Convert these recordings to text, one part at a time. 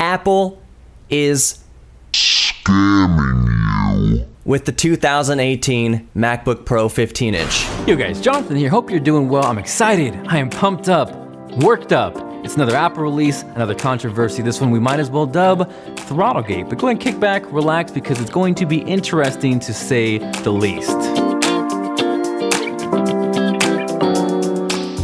Apple is scamming you with the 2018 MacBook Pro 15-inch. Yo guys, Jonathan here. Hope you're doing well. I'm excited. I am pumped up, worked up. It's another Apple release, another controversy. This one we might as well dub Throttlegate. But go ahead and kick back, relax, because it's going to be interesting to say the least.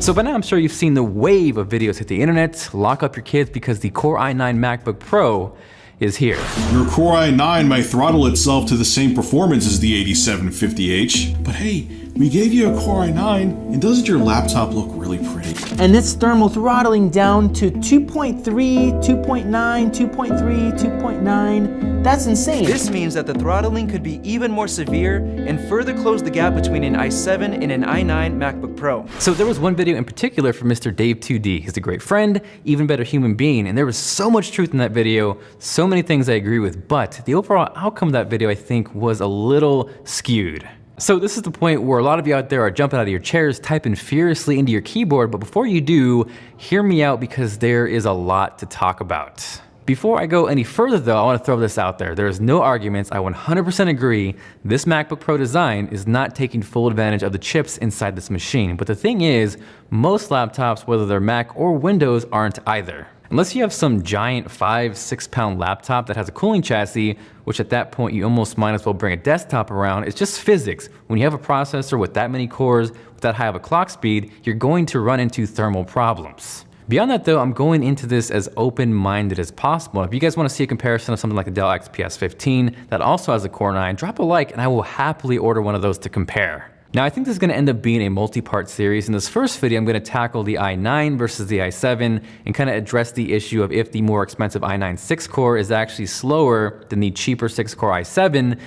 So by now I'm sure you've seen the wave of videos hit the internet. Lock up your kids because the Core i9 MacBook Pro is here. Your Core i9 may throttle itself to the same performance as the 8750H, but hey, we gave you a Core i9, and doesn't your laptop look really pretty? And it's thermal throttling down to 2.3, 2.9, 2.3, 2.9. That's insane. This means that the throttling could be even more severe and further close the gap between an i7 and an i9 MacBook Pro. So there was one video in particular from Mr. Dave 2D. He's a great friend, even better human being, and there was so much truth in that video, so many things I agree with, but the overall outcome of that video I think was a little skewed. So this is the point where a lot of you out there are jumping out of your chairs, typing furiously into your keyboard, but before you do, hear me out because there is a lot to talk about. Before I go any further though, I want to throw this out there. There is no arguments, I 100% agree, this MacBook Pro design is not taking full advantage of the chips inside this machine. But the thing is, most laptops, whether they're Mac or Windows, aren't either. Unless you have some giant 5-6 pound laptop that has a cooling chassis, which at that point you almost might as well bring a desktop around. It's just physics. When you have a processor with that many cores, with that high of a clock speed, you're going to run into thermal problems. Beyond that though, I'm going into this as open-minded as possible. If you guys want to see a comparison of something like the Dell XPS 15 that also has a Core i9, drop a like and I will happily order one of those to compare. Now I think this is going to end up being a multi-part series. In this first video, I'm going to tackle the i9 versus the i7 and kind of address the issue of if the more expensive i9 6-core is actually slower than the cheaper 6-core i7.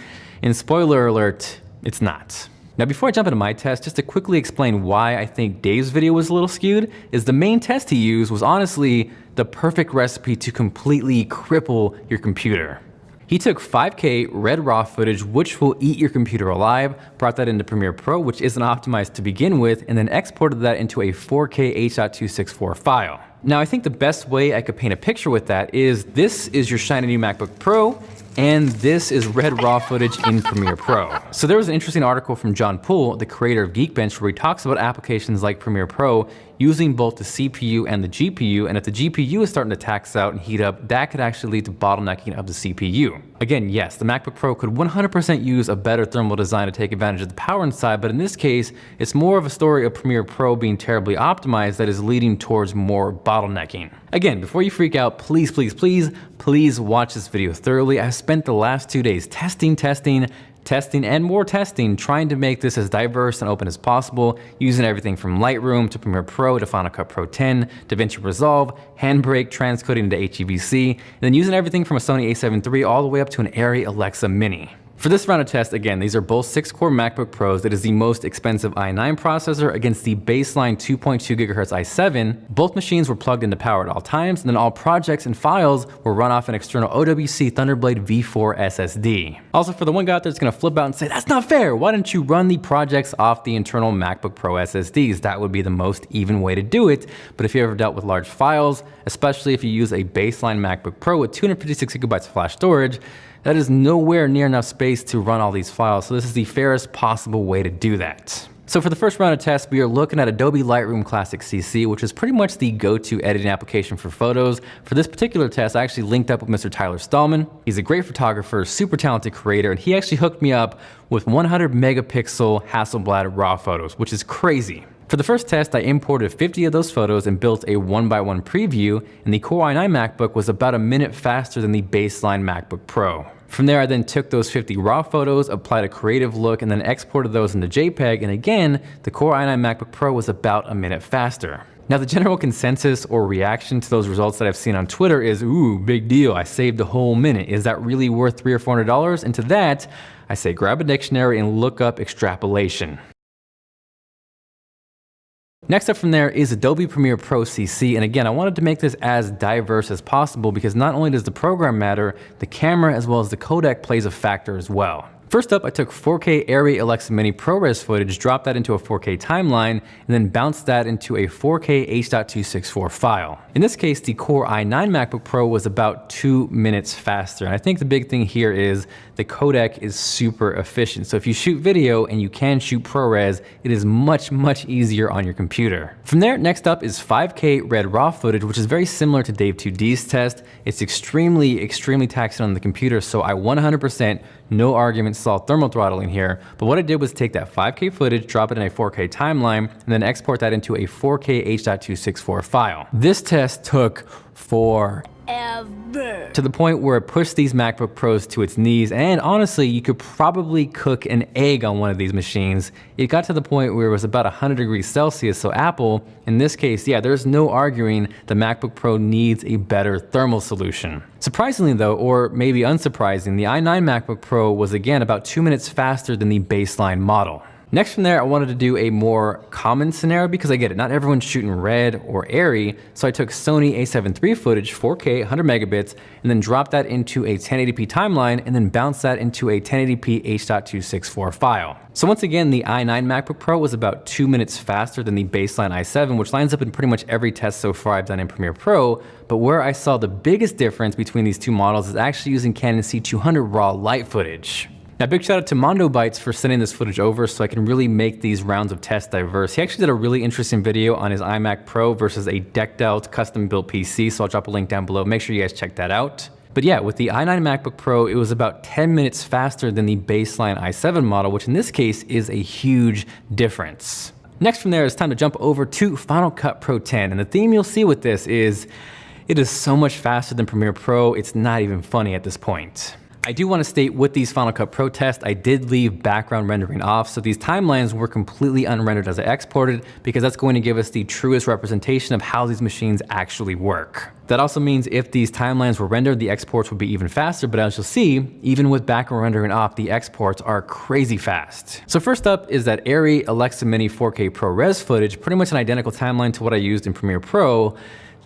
And spoiler alert, it's not. Now before I jump into my test, just to quickly explain why I think Dave's video was a little skewed, is the main test he used was honestly the perfect recipe to completely cripple your computer. He took 5K red raw footage, which will eat your computer alive, brought that into Premiere Pro, which isn't optimized to begin with, and then exported that into a 4K H.264 file. Now I think the best way I could paint a picture with that is this is your shiny new MacBook Pro, and this is red raw footage in Premiere Pro. So there was an interesting article from John Poole, the creator of Geekbench, where he talks about applications like Premiere Pro using both the CPU and the GPU, and if the GPU is starting to tax out and heat up, that could actually lead to bottlenecking of the CPU. Again, yes, the MacBook Pro could 100% use a better thermal design to take advantage of the power inside, but in this case, it's more of a story of Premiere Pro being terribly optimized that is leading towards more bottlenecking. Again, before you freak out, please, please, please, please watch this video thoroughly. I spent the last 2 days testing, and more testing, trying to make this as diverse and open as possible, using everything from Lightroom to Premiere Pro to Final Cut Pro 10, DaVinci Resolve, Handbrake, transcoding into HEVC, and then using everything from a Sony a7 III all the way up to an Arri Alexa Mini. For this round of tests, again, these are both 6-core MacBook Pros. It is the most expensive i9 processor against the baseline 2.2 GHz i7. Both machines were plugged into power at all times, and then all projects and files were run off an external OWC Thunderblade V4 SSD. Also, for the one guy out there that's gonna flip out and say, that's not fair, why didn't you run the projects off the internal MacBook Pro SSDs? That would be the most even way to do it. But if you ever dealt with large files, especially if you use a baseline MacBook Pro with 256 GB of flash storage, that is nowhere near enough space to run all these files, so this is the fairest possible way to do that. So for the first round of tests, we are looking at Adobe Lightroom Classic CC, which is pretty much the go-to editing application for photos. For this particular test, I actually linked up with Mr. Tyler Stallman. He's a great photographer, super talented creator, and he actually hooked me up with 100 megapixel Hasselblad RAW photos, which is crazy. For the first test, I imported 50 of those photos and built a 1x1 preview, and the Core i9 MacBook was about a minute faster than the baseline MacBook Pro. From there, I then took those 50 raw photos, applied a creative look, and then exported those into JPEG, and again, the Core i9 MacBook Pro was about a minute faster. Now, the general consensus or reaction to those results that I've seen on Twitter is, ooh, big deal, I saved a whole minute. Is that really worth $300 or $400? And to that, I say grab a dictionary and look up extrapolation. Next up from there is Adobe Premiere Pro CC, and again, I wanted to make this as diverse as possible because not only does the program matter, the camera as well as the codec plays a factor as well. First up, I took 4K Arri Alexa Mini ProRes footage, dropped that into a 4K timeline, and then bounced that into a 4K H.264 file. In this case, the Core i9 MacBook Pro was about 2 minutes faster. And I think the big thing here is the codec is super efficient. So if you shoot video and you can shoot ProRes, it is much, much easier on your computer. From there, next up is 5K Red RAW footage, which is very similar to Dave 2D's test. It's extremely, extremely taxing on the computer, so I 100%, no argument, saw thermal throttling here. But what I did was take that 5K footage, drop it in a 4K timeline, and then export that into a 4K H.264 file. This test took forever. To the point where it pushed these MacBook Pros to its knees, and honestly, you could probably cook an egg on one of these machines. It got to the point where it was about 100 degrees Celsius, so Apple, in this case, yeah, there's no arguing the MacBook Pro needs a better thermal solution. Surprisingly though, or maybe unsurprising, the i9 MacBook Pro was again about 2 minutes faster than the baseline model. Next from there, I wanted to do a more common scenario because I get it, not everyone's shooting Red or Arri, so I took Sony a7 III footage, 4K, 100 megabits, and then dropped that into a 1080p timeline, and then bounced that into a 1080p H.264 file. So once again, the i9 MacBook Pro was about 2 minutes faster than the baseline i7, which lines up in pretty much every test so far I've done in Premiere Pro, but where I saw the biggest difference between these two models is actually using Canon C200 RAW light footage. Now, big shout out to Mondo Bytes for sending this footage over so I can really make these rounds of tests diverse. He actually did a really interesting video on his iMac Pro versus a decked out custom built PC, so I'll drop a link down below. Make sure you guys check that out. But yeah, with the i9 MacBook Pro, it was about 10 minutes faster than the baseline i7 model, which in this case is a huge difference. Next from there, it's time to jump over to Final Cut Pro 10. And the theme you'll see with this is, it is so much faster than Premiere Pro, it's not even funny at this point. I do want to state with these Final Cut Pro tests, I did leave background rendering off, so these timelines were completely unrendered as I exported because that's going to give us the truest representation of how these machines actually work. That also means if these timelines were rendered, the exports would be even faster, but as you'll see, even with background rendering off, the exports are crazy fast. So first up is that Arri Alexa Mini 4K ProRes footage, pretty much an identical timeline to what I used in Premiere Pro.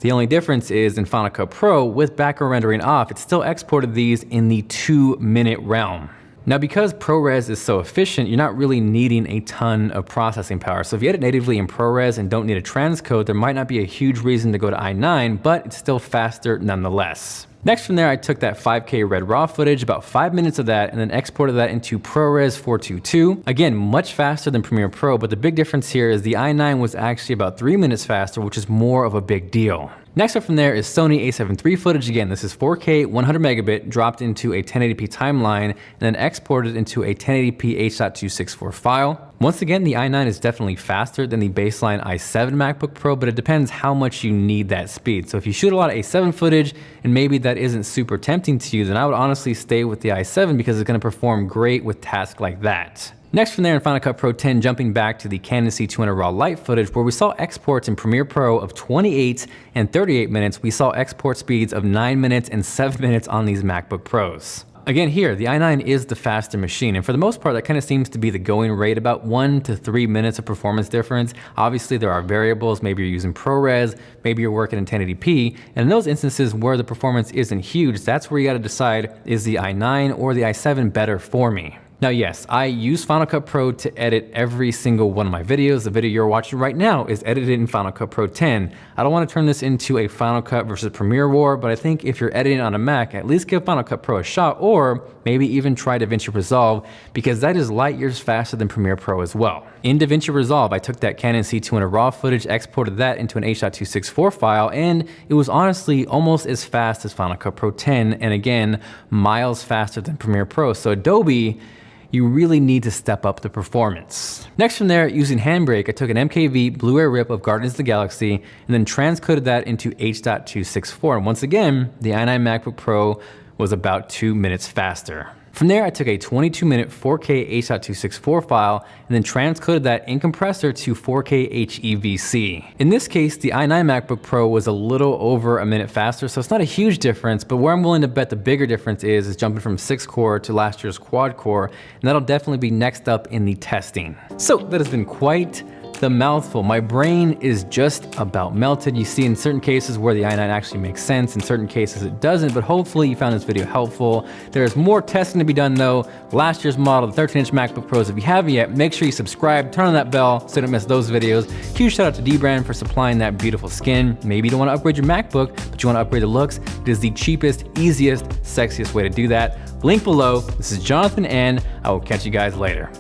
The only difference is in Final Cut Pro, with background rendering off, it still exported these in the 2-minute realm. Now, because ProRes is so efficient, you're not really needing a ton of processing power. So if you edit natively in ProRes and don't need a transcode, there might not be a huge reason to go to i9, but it's still faster nonetheless. Next from there, I took that 5K Red RAW footage, about 5 minutes of that, and then exported that into ProRes 422. Again, much faster than Premiere Pro, but the big difference here is the i9 was actually about 3 minutes faster, which is more of a big deal. Next up from there is Sony a7 III footage. Again, this is 4K, 100 megabit, dropped into a 1080p timeline, and then exported into a 1080p H.264 file. Once again, the i9 is definitely faster than the baseline i7 MacBook Pro, but it depends how much you need that speed. So if you shoot a lot of a7 footage, and maybe that isn't super tempting to you, then I would honestly stay with the i7 because it's gonna perform great with tasks like that. Next from there in Final Cut Pro 10, jumping back to the Canon C200 RAW light footage where we saw exports in Premiere Pro of 28 and 38 minutes, we saw export speeds of 9 minutes and 7 minutes on these MacBook Pros. Again here, the i9 is the faster machine, and for the most part that kind of seems to be the going rate, about 1 to 3 minutes of performance difference. Obviously there are variables, maybe you're using ProRes, maybe you're working in 1080p, and in those instances where the performance isn't huge, that's where you gotta decide, is the i9 or the i7 better for me? Now yes, I use Final Cut Pro to edit every single one of my videos. The video you're watching right now is edited in Final Cut Pro 10. I don't want to turn this into a Final Cut versus Premiere war, but I think if you're editing on a Mac, at least give Final Cut Pro a shot, or maybe even try DaVinci Resolve, because that is light years faster than Premiere Pro as well. In DaVinci Resolve, I took that Canon C200 RAW footage, exported that into an H.264 file, and it was honestly almost as fast as Final Cut Pro 10, and again, miles faster than Premiere Pro. So Adobe, you really need to step up the performance. Next from there, using Handbrake, I took an MKV Blu-ray rip of Guardians of the Galaxy and then transcoded that into H.264. And once again, the i9 MacBook Pro was about 2 minutes faster. From there, I took a 22-minute 4K H.264 file and then transcoded that in compressor to 4K HEVC. In this case, the i9 MacBook Pro was a little over a minute faster, so it's not a huge difference, but where I'm willing to bet the bigger difference is jumping from 6-core to last year's quad-core, and that'll definitely be next up in the testing. So that has been quite the mouthful. My brain is just about melted. You see in certain cases where the i9 actually makes sense, in certain cases it doesn't, but hopefully you found this video helpful. There's more testing to be done though. Last year's model, the 13-inch MacBook Pros, if you haven't yet, make sure you subscribe, turn on that bell so you don't miss those videos. Huge shout out to D-Brand for supplying that beautiful skin. Maybe you don't want to upgrade your MacBook, but you want to upgrade the looks. It is the cheapest, easiest, sexiest way to do that. Link below. This is Jonathan, and I will catch you guys later.